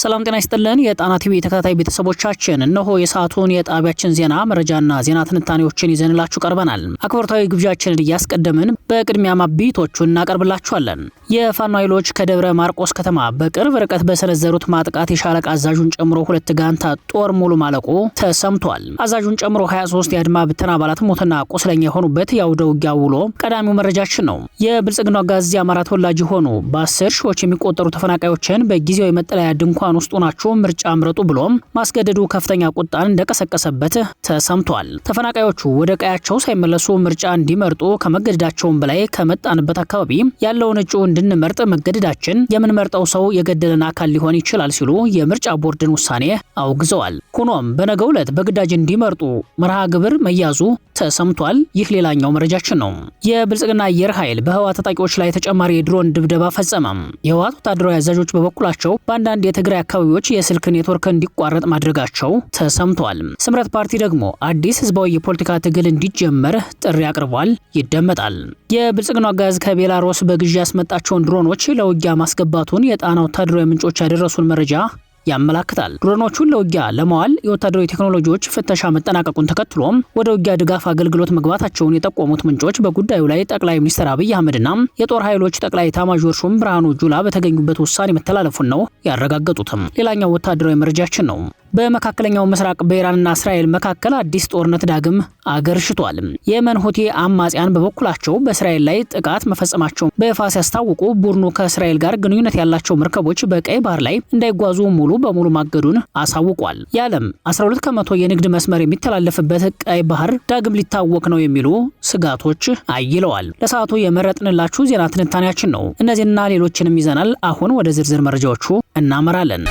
ሰላም ጤና ይስጥልን የጣና ቲቪ ተከታታይ ቤተሰቦቻችን እነሆ የሰዓቱን የጣቢያችን ዜና መረጃና ዜና ትንታኔዎችን ይዘንላችሁ ቀርበናል። አክብሮታዊ ግብዣችንን እያስቀደምን በቅድሚያ ማቢቶቹን እናቀርብላችኋለን። የፋኖ ኃይሎች ከደብረ ማርቆስ ከተማ በቅርብ ርቀት በሰነዘሩት ማጥቃት የሻለቃ አዛዡን ጨምሮ 2 ጋንታ ጦር ሙሉ ማለቁ ተሰምቷል። አዛዡን ጨምሮ 23 የአድማ ብተና አባላት ሞትና ቁስለኛ የሆኑበት የአውደ ውጊያ ውሎ ቀዳሚው መረጃችን ነው። የብልጽግናው አገዛዝ የአማራ ተወላጅ የሆኑ በ10 ሺዎች የሚቆጠሩ ተፈናቃዮችን በጊዜያዊ መጠለያ ድንኳን ውስጥ ሆናችሁ ምርጫ ምረጡ ብሎም ማስገደዱ ከፍተኛ ቁጣን እንደቀሰቀሰበት ተሰምቷል። ተፈናቃዮቹ ወደ ቀያቸው ሳይመለሱ ምርጫ እንዲመርጡ ከመገደዳቸውም በላይ ከመጣንበት አካባቢ ያለውን እጩ እንድንመርጥ መገደዳችን የምንመርጠው ሰው የገደለን አካል ሊሆን ይችላል ሲሉ የምርጫ ቦርድን ውሳኔ አውግዘዋል። ሆኖም በነገው ዕለት በግዳጅ እንዲመርጡ መርሃ ግብር መያዙ ተሰምቷል። ይህ ሌላኛው መረጃችን ነው። የብልጽግና አየር ኃይል በህወሓት ታጣቂዎች ላይ ተጨማሪ የድሮን ድብደባ ፈጸመ። የህወሓት ወታደራዊ አዛዦች በበኩላቸው በአንዳንድ የትግራይ አካባቢዎች የስልክ ኔትወርክ እንዲቋረጥ ማድረጋቸው ተሰምቷል። ስምረት ፓርቲ ደግሞ አዲስ ህዝባዊ የፖለቲካ ትግል እንዲጀመር ጥሪ አቅርቧል። ይደመጣል። የብልጽግናው አገዛዝ ከቤላሩስ በግዢ ያስመጣቸውን ድሮኖች ለውጊያ ማስገባቱን የጣና ወታደራዊ ምንጮች ያደረሱን መረጃ ያመላክታል። ድሮኖቹን ለውጊያ ለማዋል የወታደራዊ ቴክኖሎጂዎች ፍተሻ መጠናቀቁን ተከትሎም ወደ ውጊያ ድጋፍ አገልግሎት መግባታቸውን የጠቆሙት ምንጮች በጉዳዩ ላይ ጠቅላይ ሚኒስትር አብይ አህመድና የጦር ኃይሎች ጠቅላይ ኤታማዦር ሹም ብርሃኑ ጁላ በተገኙበት ውሳኔ መተላለፉን ነው ያረጋገጡትም። ሌላኛው ወታደራዊ መረጃችን ነው። በመካከለኛው ምስራቅ በኢራንና እስራኤል መካከል አዲስ ጦርነት ዳግም አገርሽቷል። የየመን ሁቲ አማጽያን በበኩላቸው በእስራኤል ላይ ጥቃት መፈጸማቸውን በይፋ ሲያስታውቁ ቡድኑ ከእስራኤል ጋር ግንኙነት ያላቸው መርከቦች በቀይ ባህር ላይ እንዳይጓዙ ሙሉ በሙሉ ማገዱን አሳውቋል። የዓለም 12 ከመቶ የንግድ መስመር የሚተላለፍበት ቀይ ባህር ዳግም ሊታወቅ ነው የሚሉ ስጋቶች አይለዋል። ለሰዓቱ የመረጥንላችሁ ዜና ትንታኔያችን ነው። እነዚህና ሌሎችንም ይዘናል። አሁን ወደ ዝርዝር መረጃዎቹ እናመራለን።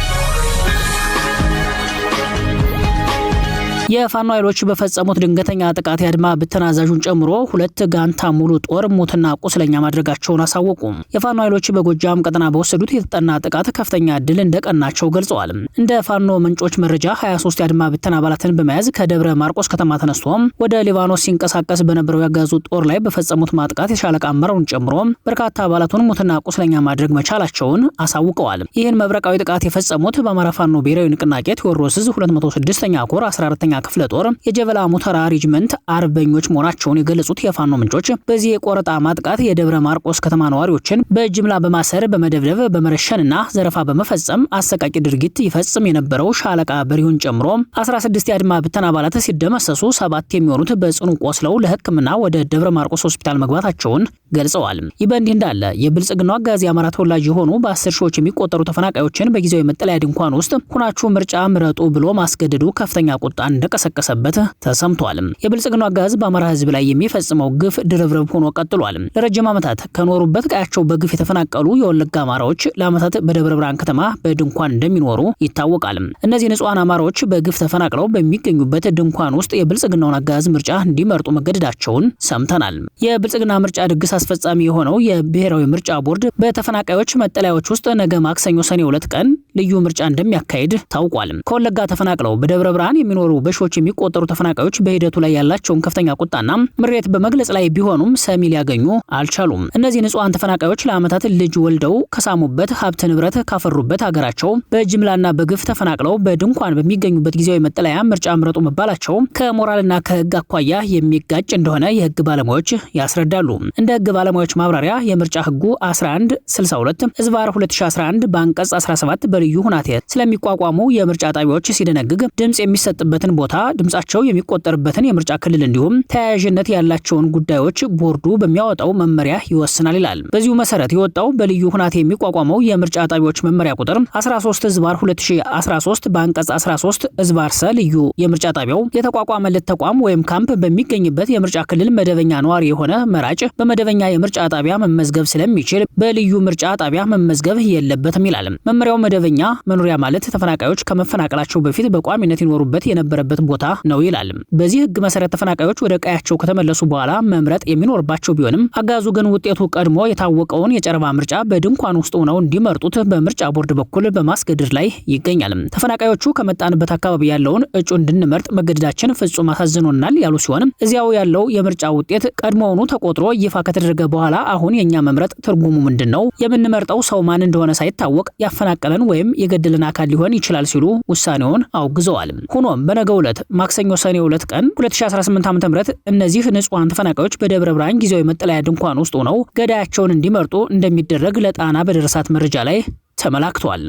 የፋኖ ኃይሎች በፈጸሙት ድንገተኛ ጥቃት የአድማ ብተና አዛዡን ጨምሮ 2 ጋንታ ሙሉ ጦር ሞትና ቁስለኛ ማድረጋቸውን አሳወቁ። የፋኖ ኃይሎች በጎጃም ቀጠና በወሰዱት የተጠና ጥቃት ከፍተኛ ድል እንደቀናቸው ገልጸዋል። እንደ ፋኖ ምንጮች መረጃ 23 የአድማ ብተና አባላትን በመያዝ ከደብረ ማርቆስ ከተማ ተነስቶም ወደ ሊባኖስ ሲንቀሳቀስ በነበረው ያጋዙ ጦር ላይ በፈጸሙት ማጥቃት የሻለቃ አመራሩን ጨምሮ በርካታ አባላቱን ሞትና ቁስለኛ ማድረግ መቻላቸውን አሳውቀዋል። ይህን መብረቃዊ ጥቃት የፈጸሙት በአማራ ፋኖ ብሔራዊ ንቅናቄ ቴዎድሮስ 206ኛ ኮር 14ኛ ክፍለ ጦር የጀበላ ሙተራ ሪጅመንት አርበኞች መሆናቸውን የገለጹት የፋኖ ምንጮች በዚህ የቆረጣ ማጥቃት የደብረ ማርቆስ ከተማ ነዋሪዎችን በጅምላ በማሰር በመደብደብ በመረሸንና ዘረፋ በመፈጸም አሰቃቂ ድርጊት ይፈጽም የነበረው ሻለቃ በሪሁን ጨምሮ 16 የአድማ ብተና አባላት ሲደመሰሱ 7 የሚሆኑት በጽኑ ቆስለው ለሕክምና ወደ ደብረ ማርቆስ ሆስፒታል መግባታቸውን ገልጸዋል። ይህ በእንዲህ እንዳለ የብልጽግናው አገዛዝ የአማራ ተወላጅ የሆኑ በ10 ሺዎች የሚቆጠሩ ተፈናቃዮችን በጊዜያዊ መጠለያ ድንኳን ውስጥ ሁናችሁ ምርጫ ምረጡ ብሎ ማስገደዱ ከፍተኛ ቁጣን እንደቀሰቀሰበት ተሰምቷል። የብልጽግናው አገዛዝ በአማራ ህዝብ ላይ የሚፈጽመው ግፍ ድርብርብ ሆኖ ቀጥሏል። ለረጅም ዓመታት ከኖሩበት ቀያቸው በግፍ የተፈናቀሉ የወለጋ አማራዎች ለዓመታት በደብረ ብርሃን ከተማ በድንኳን እንደሚኖሩ ይታወቃል። እነዚህ ንጹሃን አማራዎች በግፍ ተፈናቅለው በሚገኙበት ድንኳን ውስጥ የብልጽግናውን አገዛዝ ምርጫ እንዲመርጡ መገደዳቸውን ሰምተናል። የብልጽግና ምርጫ ድግስ አስፈጻሚ የሆነው የብሔራዊ ምርጫ ቦርድ በተፈናቃዮች መጠለያዎች ውስጥ ነገ ማክሰኞ ሰኔ 2 ቀን ልዩ ምርጫ እንደሚያካሂድ ታውቋል። ከወለጋ ተፈናቅለው በደብረ ብርሃን የሚኖሩ በሺዎች የሚቆጠሩ ተፈናቃዮች በሂደቱ ላይ ያላቸውን ከፍተኛ ቁጣና ምሬት በመግለጽ ላይ ቢሆኑም ሰሚ ሊያገኙ አልቻሉም። እነዚህ ንጹሃን ተፈናቃዮች ለዓመታት ልጅ ወልደው ከሳሙበት ሀብት ንብረት ካፈሩበት ሀገራቸው በጅምላና በግፍ ተፈናቅለው በድንኳን በሚገኙበት ጊዜያዊ መጠለያ ምርጫ ምረጡ መባላቸው ከሞራልና ከህግ አኳያ የሚጋጭ እንደሆነ የህግ ባለሙያዎች ያስረዳሉ። እንደ ህግ ባለሙያዎች ማብራሪያ የምርጫ ህጉ 1162 ዝባር 2011 በአንቀጽ 17 በልዩ ሁናቴ ስለሚቋቋሙ የምርጫ ጣቢያዎች ሲደነግግ ድምጽ የሚሰጥበትን ቦታ ድምጻቸው የሚቆጠርበትን የምርጫ ክልል እንዲሁም ተያያዥነት ያላቸውን ጉዳዮች ቦርዱ በሚያወጣው መመሪያ ይወስናል ይላል። በዚሁ መሰረት የወጣው በልዩ ሁናቴ የሚቋቋመው የምርጫ ጣቢያዎች መመሪያ ቁጥር 13 ዝባር 2013 በአንቀጽ 13 ዝባር ሰ ልዩ የምርጫ ጣቢያው የተቋቋመለት ተቋም ወይም ካምፕ በሚገኝበት የምርጫ ክልል መደበኛ ነዋሪ የሆነ መራጭ በመደበኛ የምርጫ ጣቢያ መመዝገብ ስለሚችል በልዩ ምርጫ ጣቢያ መመዝገብ የለበትም ይላል። መመሪያው መደበኛ መኖሪያ ማለት ተፈናቃዮች ከመፈናቀላቸው በፊት በቋሚነት ይኖሩበት የነበረበት የሚገኝበት ቦታ ነው ይላል። በዚህ ህግ መሰረት ተፈናቃዮች ወደ ቀያቸው ከተመለሱ በኋላ መምረጥ የሚኖርባቸው ቢሆንም አጋዙ ግን ውጤቱ ቀድሞ የታወቀውን የጨረባ ምርጫ በድንኳን ውስጥ ሆነው እንዲመርጡት በምርጫ ቦርድ በኩል በማስገደድ ላይ ይገኛል። ተፈናቃዮቹ ከመጣንበት አካባቢ ያለውን እጩ እንድንመርጥ መገደዳችን ፍጹም አሳዝኖናል ያሉ ሲሆን እዚያው ያለው የምርጫ ውጤት ቀድሞውኑ ተቆጥሮ ይፋ ከተደረገ በኋላ አሁን የኛ መምረጥ ትርጉሙ ምንድነው? የምንመርጠው ሰው ማን እንደሆነ ሳይታወቅ ያፈናቀለን ወይም የገደለን አካል ሊሆን ይችላል ሲሉ ውሳኔውን አውግዘዋል። ሆኖም በነገው ዕለት ማክሰኞ ሰኔ 2 ቀን 2018 ዓ.ም እነዚህ ንጹሃን ተፈናቃዮች በደብረ ብርሃን ጊዜያዊ መጠለያ ድንኳን ውስጥ ሆነው ገዳያቸውን እንዲመርጡ እንደሚደረግ ለጣና በደረሳት መረጃ ላይ ተመላክቷል።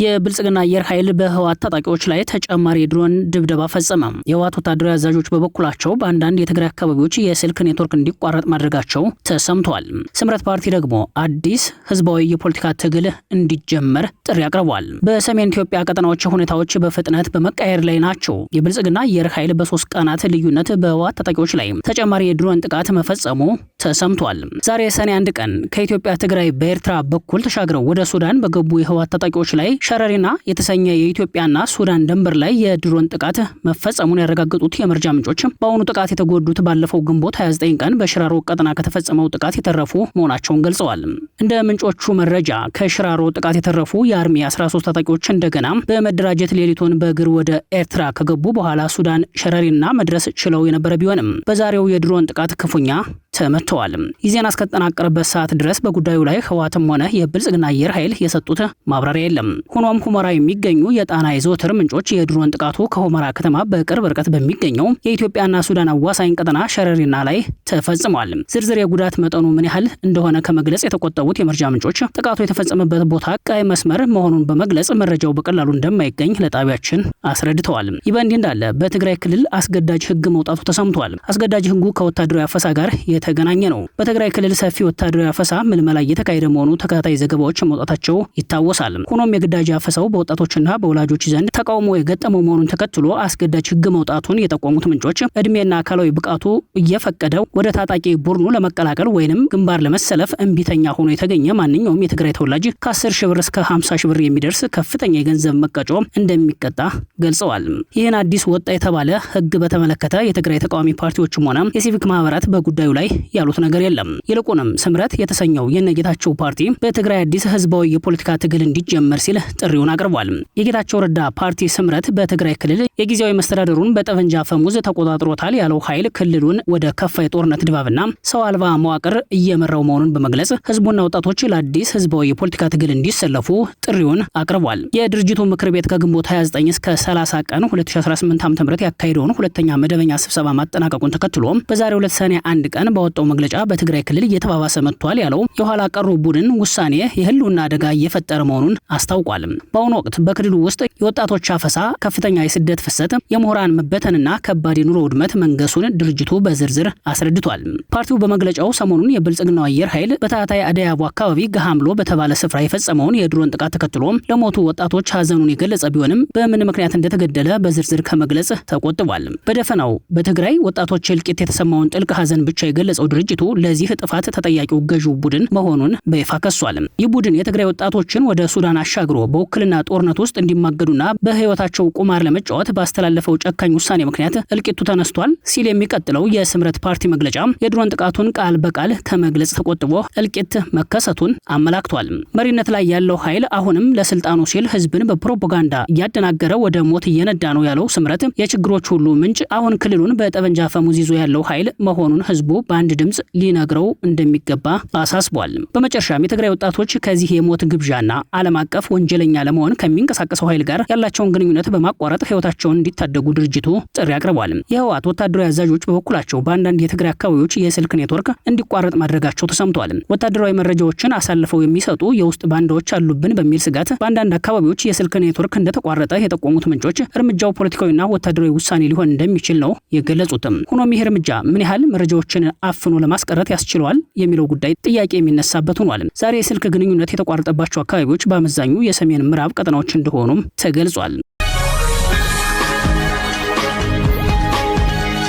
የብልጽግና አየር ኃይል በህወሓት ታጣቂዎች ላይ ተጨማሪ የድሮን ድብደባ ፈጸመ። የህወሓት ወታደራዊ አዛዦች በበኩላቸው በአንዳንድ የትግራይ አካባቢዎች የስልክ ኔትወርክ እንዲቋረጥ ማድረጋቸው ተሰምቷል። ስምረት ፓርቲ ደግሞ አዲስ ህዝባዊ የፖለቲካ ትግል እንዲጀመር ጥሪ አቅርቧል። በሰሜን ኢትዮጵያ ቀጠናዎች ሁኔታዎች በፍጥነት በመቃየር ላይ ናቸው። የብልጽግና አየር ኃይል በ3 ቀናት ልዩነት በህወሓት ታጣቂዎች ላይ ተጨማሪ የድሮን ጥቃት መፈጸሙ ተሰምቷል። ዛሬ ሰኔ 1 ቀን ከኢትዮጵያ ትግራይ በኤርትራ በኩል ተሻግረው ወደ ሱዳን በገቡ የህወሓት ታጣቂዎች ላይ ሸረሪና የተሰኘ የኢትዮጵያና ሱዳን ድንበር ላይ የድሮን ጥቃት መፈጸሙን ያረጋገጡት የመረጃ ምንጮች በአሁኑ ጥቃት የተጎዱት ባለፈው ግንቦት 29 ቀን በሽራሮ ቀጠና ከተፈጸመው ጥቃት የተረፉ መሆናቸውን ገልጸዋል። እንደ ምንጮቹ መረጃ ከሽራሮ ጥቃት የተረፉ የአርሚ 13 ታጣቂዎች እንደገና በመደራጀት ሌሊቱን በእግር ወደ ኤርትራ ከገቡ በኋላ ሱዳን ሸረሪና መድረስ ችለው የነበረ ቢሆንም በዛሬው የድሮን ጥቃት ክፉኛ ተመተዋል። ይህ ዜና እስከተጠናቀረበት ሰዓት ድረስ በጉዳዩ ላይ ህወሓትም ሆነ የብልጽግና አየር ኃይል የሰጡት ማብራሪያ የለም። ሆኖም ሁመራ የሚገኙ የጣና የዘወትር ምንጮች የድሮን ጥቃቱ ከሁመራ ከተማ በቅርብ ርቀት በሚገኘው የኢትዮጵያና ሱዳን አዋሳኝ ቀጠና ሸረሪና ላይ ተፈጽሟል። ዝርዝር የጉዳት መጠኑ ምን ያህል እንደሆነ ከመግለጽ የተቆጠቡት የመረጃ ምንጮች ጥቃቱ የተፈጸመበት ቦታ ቀይ መስመር መሆኑን በመግለጽ መረጃው በቀላሉ እንደማይገኝ ለጣቢያችን አስረድተዋል። ይህ በእንዲህ እንዳለ በትግራይ ክልል አስገዳጅ ህግ መውጣቱ ተሰምቷል። አስገዳጅ ህጉ ከወታደራዊ አፈሳ ጋር የተገናኘ ነው። በትግራይ ክልል ሰፊ ወታደራዊ አፈሳ ምልመላ እየተካሄደ መሆኑ ተከታታይ ዘገባዎች መውጣታቸው ይታወሳል። ሆኖም የግዳጅ አፈሳው በወጣቶችና በወላጆች ዘንድ ተቃውሞ የገጠመው መሆኑን ተከትሎ አስገዳጅ ህግ መውጣቱን የጠቆሙት ምንጮች እድሜና አካላዊ ብቃቱ እየፈቀደው ወደ ታጣቂ ቡድኑ ለመቀላቀል ወይንም ግንባር ለመሰለፍ እምቢተኛ ሆኖ የተገኘ ማንኛውም የትግራይ ተወላጅ ከ10 ሺህ ብር እስከ 50 ሺህ ብር የሚደርስ ከፍተኛ የገንዘብ መቀጮ እንደሚቀጣ ገልጸዋል። ይህን አዲስ ወጣ የተባለ ህግ በተመለከተ የትግራይ ተቃዋሚ ፓርቲዎችም ሆነ የሲቪክ ማህበራት በጉዳዩ ላይ ያሉት ነገር የለም። ይልቁንም ስምረት የተሰኘው የነጌታቸው ፓርቲ በትግራይ አዲስ ህዝባዊ የፖለቲካ ትግል እንዲጀመር ሲል ጥሪውን አቅርቧል። የጌታቸው ረዳ ፓርቲ ስምረት በትግራይ ክልል የጊዜያዊ መስተዳደሩን በጠመንጃ ፈሙዝ ተቆጣጥሮታል ያለው ኃይል ክልሉን ወደ ከፋ የጦርነት ድባብና ሰው አልባ መዋቅር እየመራው መሆኑን በመግለጽ ህዝቡና ወጣቶች ለአዲስ ህዝባዊ የፖለቲካ ትግል እንዲሰለፉ ጥሪውን አቅርቧል። የድርጅቱ ምክር ቤት ከግንቦት 29 እስከ 30 ቀን 2018 ዓ.ም ያካሄደውን ሁለተኛ መደበኛ ስብሰባ ማጠናቀቁን ተከትሎ በዛሬው ዕለት ሰኔ 1 ቀን ባወጣው መግለጫ በትግራይ ክልል እየተባባሰ መጥቷል ያለው የኋላ ቀሩ ቡድን ውሳኔ የህልውና አደጋ እየፈጠረ መሆኑን አስታውቋል። በአሁኑ ወቅት በክልሉ ውስጥ የወጣቶች አፈሳ፣ ከፍተኛ የስደት ፍሰት፣ የምሁራን መበተንና ከባድ የኑሮ ውድመት መንገሱን ድርጅቱ በዝርዝር አስረድቷል። ፓርቲው በመግለጫው ሰሞኑን የብልጽግናው አየር ኃይል በታህታይ አደያቡ አካባቢ ገሃምሎ በተባለ ስፍራ የፈጸመውን የድሮን ጥቃት ተከትሎ ለሞቱ ወጣቶች ሀዘኑን የገለጸ ቢሆንም በምን ምክንያት እንደተገደለ በዝርዝር ከመግለጽ ተቆጥቧል። በደፈናው በትግራይ ወጣቶች እልቂት የተሰማውን ጥልቅ ሀዘን ብቻ የገለጸው ድርጅቱ ለዚህ ጥፋት ተጠያቂው ገዢው ቡድን መሆኑን በይፋ ከሷል። ይህ ቡድን የትግራይ ወጣቶችን ወደ ሱዳን አሻግሮ በውክልና ጦርነት ውስጥ እንዲማገዱና በህይወታቸው ቁማር ለመጫወት ባስተላለፈው ጨካኝ ውሳኔ ምክንያት እልቂቱ ተነስቷል ሲል የሚቀጥለው የስምረት ፓርቲ መግለጫ የድሮን ጥቃቱን ቃል በቃል ከመግለጽ ተቆጥቦ እልቂት መከሰቱን አመላክቷል። መሪነት ላይ ያለው ኃይል አሁንም ለስልጣኑ ሲል ህዝብን በፕሮፓጋንዳ እያደናገረ ወደ ሞት እየነዳ ነው ያለው ስምረት የችግሮች ሁሉ ምንጭ አሁን ክልሉን በጠመንጃ ፈሙዝ ይዞ ያለው ኃይል መሆኑን ህዝቡ በአንድ ድምጽ ሊነግረው እንደሚገባ አሳስቧል። በመጨረሻም የትግራይ ወጣቶች ከዚህ የሞት ግብዣና ዓለም አቀፍ ወንጀለኛ ለመሆን ከሚንቀሳቀሰው ኃይል ጋር ያላቸውን ግንኙነት በማቋረጥ ህይወታቸውን እንዲታደጉ ድርጅቱ ጥሪ አቅርቧል። የህወሓት ወታደራዊ አዛዦች በበኩላቸው በአንዳንድ የትግራይ አካባቢዎች የስልክ ኔትወርክ እንዲቋረጥ ማድረጋቸው ተሰምቷል። ወታደራዊ መረጃዎችን አሳልፈው የሚሰጡ የውስጥ ባንዳዎች አሉብን በሚል ስጋት በአንዳንድ አካባቢዎች የስልክ ኔትወርክ እንደተቋረጠ የጠቆሙት ምንጮች እርምጃው ፖለቲካዊና ወታደራዊ ውሳኔ ሊሆን እንደሚችል ነው የገለጹትም። ሆኖም ይህ እርምጃ ምን ያህል መረጃዎችን አፍኖ ለማስቀረት ያስችለዋል የሚለው ጉዳይ ጥያቄ የሚነሳበት ሆኗል። ዛሬ የስልክ ግንኙነት የተቋረጠባቸው አካባቢዎች በአመዛኙ የሰሜን ምዕራብ ቀጠናዎች እንደሆኑም ተገልጿል።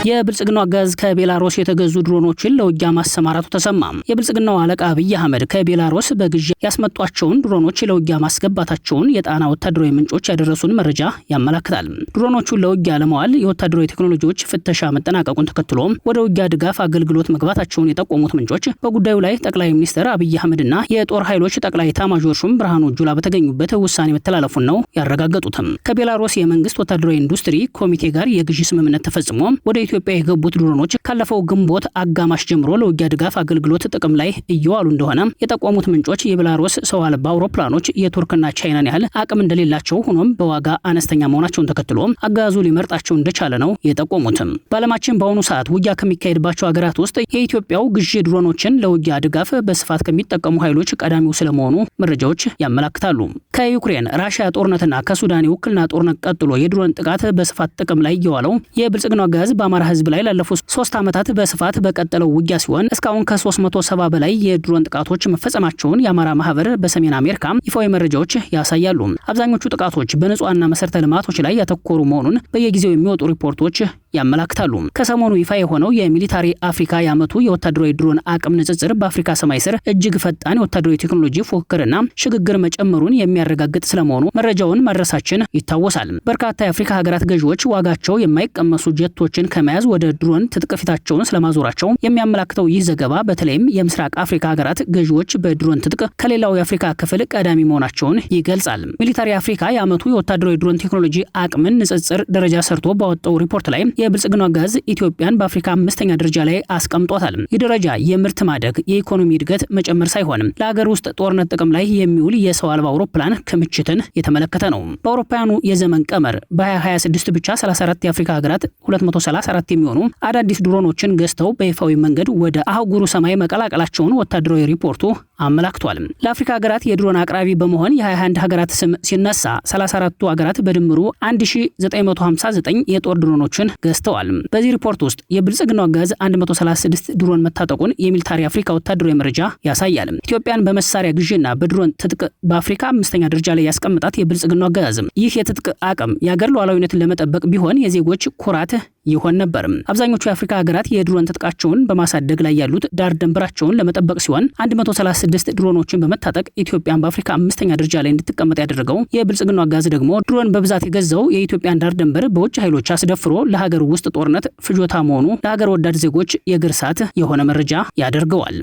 የብልጽግናው አገዛዝ ከቤላሩስ የተገዙ ድሮኖችን ለውጊያ ማሰማራቱ ተሰማ። የብልጽግናው አለቃ አብይ አህመድ ከቤላሩስ በግዢ ያስመጧቸውን ድሮኖች ለውጊያ ማስገባታቸውን የጣና ወታደራዊ ምንጮች ያደረሱን መረጃ ያመለክታል። ድሮኖቹን ለውጊያ ለማዋል የወታደራዊ ቴክኖሎጂዎች ፍተሻ መጠናቀቁን ተከትሎ ወደ ውጊያ ድጋፍ አገልግሎት መግባታቸውን የጠቆሙት ምንጮች በጉዳዩ ላይ ጠቅላይ ሚኒስትር አብይ አህመድና የጦር ኃይሎች ጠቅላይ ኤታማዦር ሹም ብርሃኑ ጁላ በተገኙበት ውሳኔ መተላለፉን ነው ያረጋገጡትም። ከቤላሩስ የመንግስት ወታደራዊ ኢንዱስትሪ ኮሚቴ ጋር የግዢ ስምምነት ተፈጽሞ ወደ ኢትዮጵያ የገቡት ድሮኖች ካለፈው ግንቦት አጋማሽ ጀምሮ ለውጊያ ድጋፍ አገልግሎት ጥቅም ላይ እየዋሉ እንደሆነ የጠቆሙት ምንጮች የቤላሩስ ሰው አልባ አውሮፕላኖች የቱርክና ቻይናን ያህል አቅም እንደሌላቸው ሆኖም በዋጋ አነስተኛ መሆናቸውን ተከትሎ አገዛዙ ሊመርጣቸው እንደቻለ ነው የጠቆሙትም። በዓለማችን በአሁኑ ሰዓት ውጊያ ከሚካሄድባቸው ሀገራት ውስጥ የኢትዮጵያው ግዢ ድሮኖችን ለውጊያ ድጋፍ በስፋት ከሚጠቀሙ ኃይሎች ቀዳሚው ስለመሆኑ መረጃዎች ያመለክታሉ። ከዩክሬን ራሽያ ጦርነትና ከሱዳን የውክልና ጦርነት ቀጥሎ የድሮን ጥቃት በስፋት ጥቅም ላይ የዋለው የብልጽግናው አገዛዝ በአማራ ህዝብ ላይ ላለፉት 3 ዓመታት በስፋት በቀጠለው ውጊያ ሲሆን እስካሁን ከ370 በላይ የድሮን ጥቃቶች መፈጸማቸውን የአማራ ማህበር በሰሜን አሜሪካ ይፋዊ መረጃዎች ያሳያሉ። አብዛኞቹ ጥቃቶች በንጹሃንና መሰረተ ልማቶች ላይ ያተኮሩ መሆኑን በየጊዜው የሚወጡ ሪፖርቶች ያመለክታሉ። ከሰሞኑ ይፋ የሆነው የሚሊታሪ አፍሪካ የዓመቱ የወታደራዊ ድሮን አቅም ንጽጽር በአፍሪካ ሰማይ ስር እጅግ ፈጣን የወታደራዊ ቴክኖሎጂ ፉክክርና ሽግግር መጨመሩን የሚያረጋግጥ ስለመሆኑ መረጃውን ማድረሳችን ይታወሳል። በርካታ የአፍሪካ ሀገራት ገዢዎች ዋጋቸው የማይቀመሱ ጀቶችን ከመያዝ ወደ ድሮን ትጥቅ ፊታቸውን ስለማዞራቸው የሚያመላክተው ይህ ዘገባ በተለይም የምስራቅ አፍሪካ ሀገራት ገዢዎች በድሮን ትጥቅ ከሌላው የአፍሪካ ክፍል ቀዳሚ መሆናቸውን ይገልጻል። ሚሊታሪ አፍሪካ የዓመቱ የወታደራዊ ድሮን ቴክኖሎጂ አቅምን ንጽጽር ደረጃ ሰርቶ ባወጣው ሪፖርት ላይ የብልጽግናው አገዛዝ ኢትዮጵያን በአፍሪካ 5ኛ ደረጃ ላይ አስቀምጧታል። ይህ ደረጃ የምርት ማደግ፣ የኢኮኖሚ እድገት መጨመር ሳይሆን ለሀገር ውስጥ ጦርነት ጥቅም ላይ የሚውል የሰው አልባ አውሮፕላን ክምችትን የተመለከተ ነው። በአውሮፓውያኑ የዘመን ቀመር በ2026 ብቻ 34 የአፍሪካ ሀገራት 234 የሚሆኑ አዳዲስ ድሮኖችን ገዝተው በይፋዊ መንገድ ወደ አህጉሩ ሰማይ መቀላቀላቸውን ወታደራዊ ሪፖርቱ አመላክቷል። ለአፍሪካ ሀገራት የድሮን አቅራቢ በመሆን የ21 ሀገራት ስም ሲነሳ 34ቱ ሀገራት በድምሩ 1959 የጦር ድሮኖችን ገዝተዋል። በዚህ ሪፖርት ውስጥ የብልጽግናው አገዛዝ 136 ድሮን መታጠቁን የሚሊታሪ አፍሪካ ወታደራዊ መረጃ ያሳያል። ኢትዮጵያን በመሳሪያ ግዢና በድሮን ትጥቅ በአፍሪካ 5ኛ ደረጃ ላይ ያስቀምጣት የብልጽግናው አገዛዝ ይህ የትጥቅ አቅም የሀገር ሉዓላዊነትን ለመጠበቅ ቢሆን የዜጎች ኩራት ይሆን ነበር። አብዛኞቹ የአፍሪካ ሀገራት የድሮን ትጥቃቸውን በማሳደግ ላይ ያሉት ዳር ድንበራቸውን ለመጠበቅ ሲሆን 136 ድሮኖችን በመታጠቅ ኢትዮጵያን በአፍሪካ 5ኛ ደረጃ ላይ እንድትቀመጥ ያደረገው የብልጽግናው አገዛዝ ደግሞ ድሮን በብዛት የገዛው የኢትዮጵያን ዳር ድንበር በውጭ ኃይሎች አስደፍሮ ለሀገር ውስጥ ጦርነት ፍጆታ መሆኑ ለሀገር ወዳድ ዜጎች የእግር እሳት የሆነ መረጃ ያደርገዋል።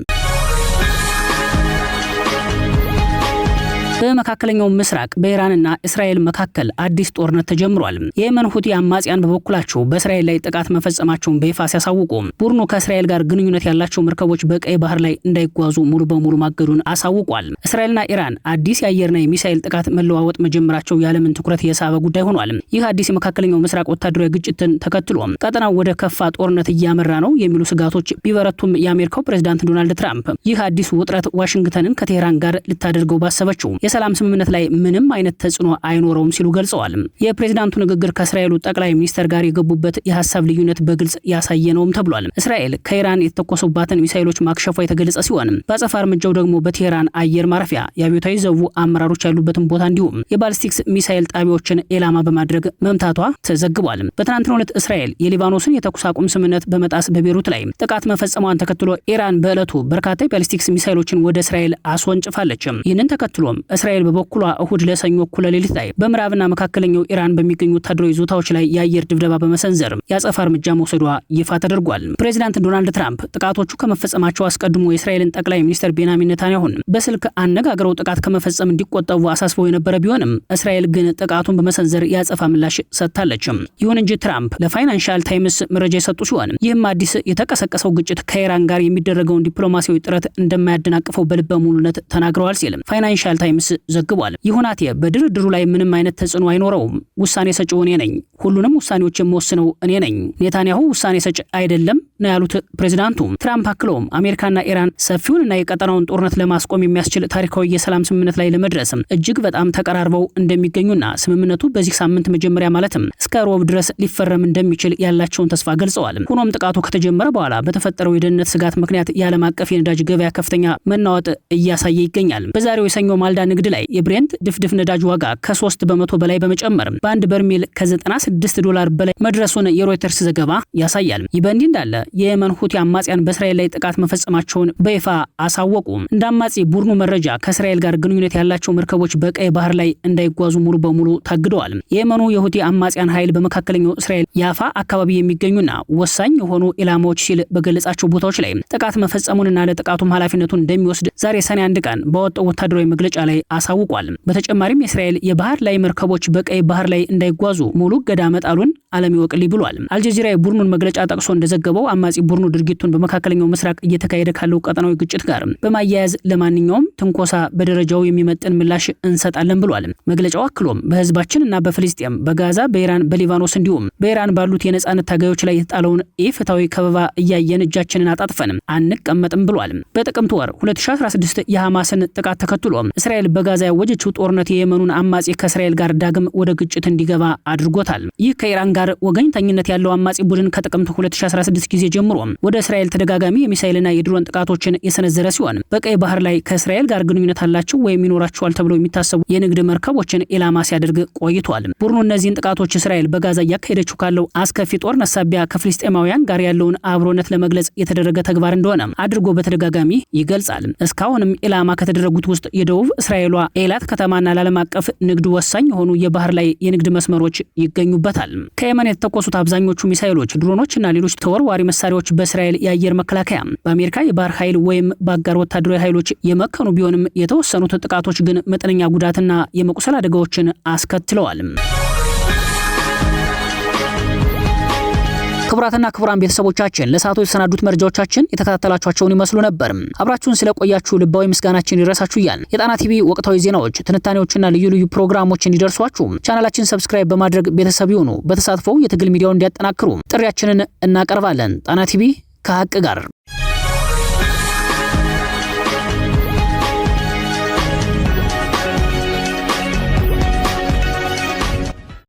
በመካከለኛው ምስራቅ በኢራንና እስራኤል መካከል አዲስ ጦርነት ተጀምሯል። የየመን ሁቲ አማጽያን በበኩላቸው በእስራኤል ላይ ጥቃት መፈጸማቸውን በይፋ ሲያሳውቁ ቡድኑ ከእስራኤል ጋር ግንኙነት ያላቸው መርከቦች በቀይ ባህር ላይ እንዳይጓዙ ሙሉ በሙሉ ማገዱን አሳውቋል። እስራኤልና ኢራን አዲስ የአየርና የሚሳኤል ጥቃት መለዋወጥ መጀመራቸው የዓለምን ትኩረት የሳበ ጉዳይ ሆኗል። ይህ አዲስ የመካከለኛው ምስራቅ ወታደራዊ ግጭትን ተከትሎ ቀጠናው ወደ ከፋ ጦርነት እያመራ ነው የሚሉ ስጋቶች ቢበረቱም የአሜሪካው ፕሬዝዳንት ዶናልድ ትራምፕ ይህ አዲስ ውጥረት ዋሽንግተንን ከቴህራን ጋር ልታደርገው ባሰበችው የሰላም ስምምነት ላይ ምንም አይነት ተጽዕኖ አይኖረውም ሲሉ ገልጸዋል። የፕሬዝዳንቱ ንግግር ከእስራኤሉ ጠቅላይ ሚኒስትር ጋር የገቡበት የሐሳብ ልዩነት በግልጽ ያሳየ ነውም ተብሏል። እስራኤል ከኢራን የተተኮሱባትን ሚሳኤሎች ማክሸፏ የተገለጸ ሲሆን በአጸፋ እርምጃው ደግሞ በቴህራን አየር ማረፊያ የአብዮታዊ ዘቡ አመራሮች ያሉበትን ቦታ እንዲሁም የባሊስቲክስ ሚሳኤል ጣቢያዎችን ኢላማ በማድረግ መምታቷ ተዘግቧል። በትናንትናው ዕለት እስራኤል የሊባኖስን የተኩስ አቁም ስምምነት በመጣስ በቤሩት ላይ ጥቃት መፈጸሟን ተከትሎ ኢራን በዕለቱ በርካታ የባሊስቲክስ ሚሳኤሎችን ወደ እስራኤል አስወንጭፋለች። ይህንን ተከትሎም እስራኤል በበኩሏ እሁድ ለሰኞ እኩለ ሌሊት ላይ በምዕራብና መካከለኛው ኢራን በሚገኙ ወታደራዊ ይዞታዎች ላይ የአየር ድብደባ በመሰንዘር የአጸፋ እርምጃ መውሰዷ ይፋ ተደርጓል። ፕሬዚዳንት ዶናልድ ትራምፕ ጥቃቶቹ ከመፈጸማቸው አስቀድሞ የእስራኤልን ጠቅላይ ሚኒስትር ቤንያሚን ኔታንያሁን በስልክ አነጋግረው ጥቃት ከመፈጸም እንዲቆጠቡ አሳስበው የነበረ ቢሆንም እስራኤል ግን ጥቃቱን በመሰንዘር የአጸፋ ምላሽ ሰጥታለች። ይሁን እንጂ ትራምፕ ለፋይናንሻል ታይምስ መረጃ የሰጡ ሲሆን ይህም አዲስ የተቀሰቀሰው ግጭት ከኢራን ጋር የሚደረገውን ዲፕሎማሲያዊ ጥረት እንደማያደናቅፈው በልበ ሙሉነት ተናግረዋል ሲል ፋይናንሻል ታይምስ ዘግቧል። ይሁናቴ በድርድሩ ላይ ምንም አይነት ተጽዕኖ አይኖረውም። ውሳኔ ሰጪው እኔ ነኝ። ሁሉንም ውሳኔዎች የምወስነው እኔ ነኝ። ኔታንያሁ ውሳኔ ሰጪ አይደለም። ነው ያሉት ፕሬዝዳንቱ። ትራምፕ አክለውም አሜሪካና ኢራን ሰፊውንና የቀጠናውን ጦርነት ለማስቆም የሚያስችል ታሪካዊ የሰላም ስምምነት ላይ ለመድረስ እጅግ በጣም ተቀራርበው እንደሚገኙና ስምምነቱ በዚህ ሳምንት መጀመሪያ ማለትም እስከ ሮብ ድረስ ሊፈረም እንደሚችል ያላቸውን ተስፋ ገልጸዋል። ሆኖም ጥቃቱ ከተጀመረ በኋላ በተፈጠረው የደህንነት ስጋት ምክንያት የዓለም አቀፍ የነዳጅ ገበያ ከፍተኛ መናወጥ እያሳየ ይገኛል። በዛሬው የሰኞ ማልዳ ንግድ ላይ የብሬንት ድፍድፍ ነዳጅ ዋጋ ከ3 በመቶ በላይ በመጨመር በአንድ በርሜል ከ96 በላይ መድረሱን የሮይተርስ ዘገባ ያሳያል። ይህ በእንዲህ እንዳለ የየመን ሁቲ አማጽያን በእስራኤል ላይ ጥቃት መፈጸማቸውን በይፋ አሳወቁ። እንደ አማጺ ቡድኑ መረጃ ከእስራኤል ጋር ግንኙነት ያላቸው መርከቦች በቀይ ባህር ላይ እንዳይጓዙ ሙሉ በሙሉ ታግደዋል። የየመኑ የሁቲ አማጽያን ኃይል በመካከለኛው እስራኤል ያፋ አካባቢ የሚገኙና ወሳኝ የሆኑ ኢላማዎች ሲል በገለጻቸው ቦታዎች ላይ ጥቃት መፈጸሙንና ለጥቃቱም ኃላፊነቱን እንደሚወስድ ዛሬ ሰኔ 1 ቀን በወጣው ወታደራዊ መግለጫ ላይ አሳውቋል። በተጨማሪም የእስራኤል የባህር ላይ መርከቦች በቀይ ባህር ላይ እንዳይጓዙ ሙሉ እገዳ መጣሉን ዓለም ይወቅልኝ ብሏል። አልጀዚራ የቡድኑን መግለጫ ጠቅሶ እንደዘገበው አማጺ ቡድኑ ድርጊቱን በመካከለኛው ምስራቅ እየተካሄደ ካለው ቀጠናዊ ግጭት ጋር በማያያዝ ለማንኛውም ትንኮሳ በደረጃው የሚመጥን ምላሽ እንሰጣለን ብሏል። መግለጫው አክሎም በህዝባችንና በፍልስጤም፣ በጋዛ፣ በኢራን፣ በሊባኖስ እንዲሁም በኢራን ባሉት የነጻነት ታጋዮች ላይ የተጣለውን ኢፍትሐዊ ከበባ እያየን እጃችንን አጣጥፈን አንቀመጥም ብሏል። በጥቅምት ወር 2016 የሐማስን ጥቃት ተከትሎ እስራኤል በጋዛ ያወጀችው ጦርነት የየመኑን አማጺ ከእስራኤል ጋር ዳግም ወደ ግጭት እንዲገባ አድርጎታል። ይህ ከኢራን ጋር ወገኝተኝነት ያለው አማጺ ቡድን ከጥቅምት 2016 ጊዜ ጀምሮ ወደ እስራኤል ተደጋጋሚ የሚሳኤልና የድሮን ጥቃቶችን የሰነዘረ ሲሆን በቀይ ባህር ላይ ከእስራኤል ጋር ግንኙነት አላቸው ወይም ይኖራቸዋል ተብለው የሚታሰቡ የንግድ መርከቦችን ኢላማ ሲያደርግ ቆይቷል። ቡድኑ እነዚህን ጥቃቶች እስራኤል በጋዛ እያካሄደችው ካለው አስከፊ ጦርነት ሳቢያ ከፍልስጤማውያን ጋር ያለውን አብሮነት ለመግለጽ የተደረገ ተግባር እንደሆነ አድርጎ በተደጋጋሚ ይገልጻል። እስካሁንም ኢላማ ከተደረጉት ውስጥ የደቡብ እስራኤሏ ኤላት ከተማና ለዓለም አቀፍ ንግድ ወሳኝ የሆኑ የባህር ላይ የንግድ መስመሮች ይገኙበታል። ከየመን የተተኮሱት አብዛኞቹ ሚሳኤሎች፣ ድሮኖችና ሌሎች ተወርዋሪ መሳሪያዎች በእስራኤል የአየር መከላከያ፣ በአሜሪካ የባህር ኃይል ወይም በአጋር ወታደራዊ ኃይሎች የመከኑ ቢሆንም የተወሰኑት ጥቃቶች ግን መጠነኛ ጉዳትና የመቁሰል አደጋዎችን አስከትለዋል። ክቡራትና ክቡራን ቤተሰቦቻችን ለሰዓቱ የተሰናዱት መረጃዎቻችን የተከታተላችኋቸውን ይመስሉ ነበር። አብራችሁን ስለቆያችሁ ልባዊ ምስጋናችን ይድረሳችሁ እያል የጣና ቲቪ ወቅታዊ ዜናዎች፣ ትንታኔዎችና ልዩ ልዩ ፕሮግራሞች እንዲደርሷችሁ ቻናላችን ሰብስክራይብ በማድረግ ቤተሰብ ይሁኑ። በተሳትፎው የትግል ሚዲያውን እንዲያጠናክሩ ጥሪያችንን እናቀርባለን። ጣና ቲቪ ከሀቅ ጋር